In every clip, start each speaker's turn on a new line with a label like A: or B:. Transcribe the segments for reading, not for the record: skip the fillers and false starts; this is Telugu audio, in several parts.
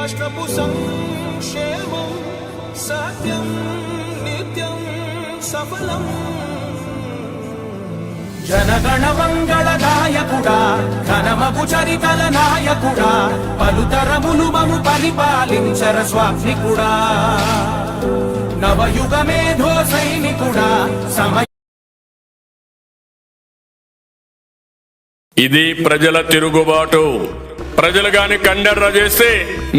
A: రాష్ట్రపు సంక్షేమం సత్యం నిత్యం సఫలం. జనగణ మంగళ నాయకుడా, ఘనమగు చరితల నాయకుడా, పలుతరములు మము పరిపాలించర స్వామికుడా, నవయుగ మేధో సైనికుడా సమయ.
B: ఇది ప్రజల తిరుగుబాటు. ప్రజలు గాని కండెర్ర చేస్తే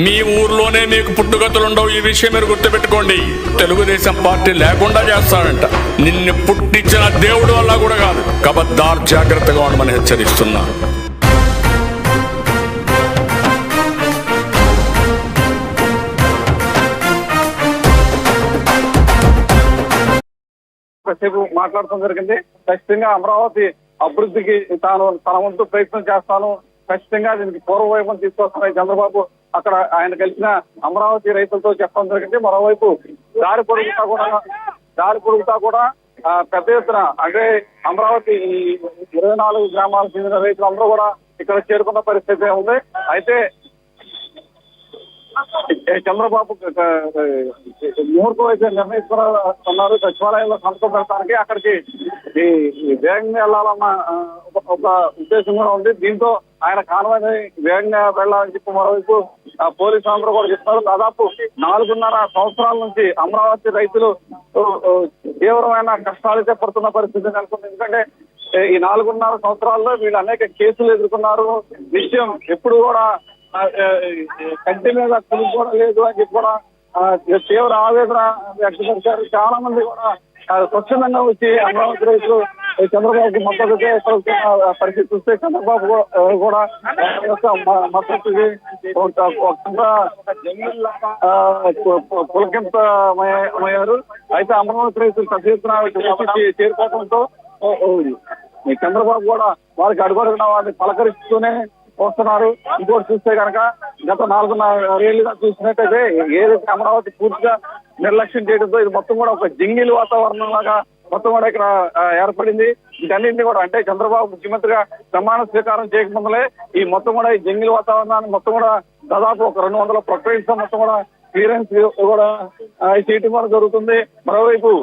B: మీ ఊర్లోనే మీకు పుట్టుగతులుండవు. ఈ విషయం మీరు గుర్తుపెట్టుకోండి. తెలుగుదేశం పార్టీ లేకుండా చేస్తాడంట. నిన్ను పుట్టించిన దేవుడు వల్ల కూడా కాదు. కబద్దార్, జాగ్రత్తగా ఉండమని హెచ్చరిస్తున్నా.
C: మాట్లాడటం జరిగింది. ఖచ్చితంగా అమరావతి అభివృద్ధికి తన వంతు ప్రయత్నం చేస్తాను, ఖచ్చితంగా దీనికి పూర్వవైపు తీసుకొస్తాను చంద్రబాబు అక్కడ ఆయన కలిసిన అమరావతి రైతులతో చెప్పడం జరిగింది. మరోవైపు దారి పొడుగుతా కూడా పెద్ద ఎత్తున అంటే అమరావతి 24 గ్రామాలకు చెందిన రైతులందరూ కూడా ఇక్కడ చేరుకున్న పరిస్థితి ఉంది. అయితే చంద్రబాబు ముహూర్తం అయితే నిర్ణయిస్తున్నారు సచివాలయంలో సంతకం పెడతానికి. అక్కడికి వేగంగా వెళ్లాలన్న ఒక ఉద్దేశం కూడా ఉంది. దీంతో ఆయన కాన్వాయ్ వేగంగా వెళ్లాలని చెప్పి మరోవైపు పోలీసులు అందరూ కూడా చెప్తున్నారు. దాదాపు 4.5 సంవత్సరాల నుంచి అమరావతి రైతులు తీవ్రమైన కష్టాలైతే పడుతున్న పరిస్థితి నెలకొంది. ఎందుకంటే ఈ 4.5 సంవత్సరాల్లో వీళ్ళు అనేక కేసులు ఎదుర్కొన్నారు. నిత్యం ఎప్పుడు కూడా కంటి మీద కూడా లేదు అని చెప్పి కూడా తీవ్ర ఆవేదన వ్యక్తపరిచారు. చాలా మంది కూడా స్వచ్ఛందంగా వచ్చి అమరావతి రైతులు చంద్రబాబుకి మద్దతుగా పరిస్థితి చూస్తే చంద్రబాబు కూడా మద్దతుకి పులకింతమయ్యారు. అయితే అమరావతి రైతులు పెద్ద ఎత్తున చేరుకోవడంతో చంద్రబాబు కూడా వారికి అడుగడుగున వారిని పలకరిస్తూనే వస్తున్నారు. ఇంకోటి చూస్తే కనుక గత 4.5 ఏళ్ళుగా చూసినట్టయితే ఏదైతే అమరావతి పూర్తిగా నిర్లక్ష్యం చేయడంతో ఇది మొత్తం కూడా ఒక జింగిల్ వాతావరణం లాగా మొత్తం కూడా ఇక్కడ ఏర్పడింది. వీటన్నింటినీ కూడా అంటే చంద్రబాబు ముఖ్యమంత్రిగా ప్రమాణ స్వీకారం చేయకముందలే ఈ మొత్తం కూడా ఈ జింగిల్ వాతావరణాన్ని మొత్తం కూడా దాదాపు ఒక 200 ప్రొక్లైన్స్ మొత్తం కూడా క్లియరెన్స్ కూడా చేయటం కూడా జరుగుతుంది. మరోవైపు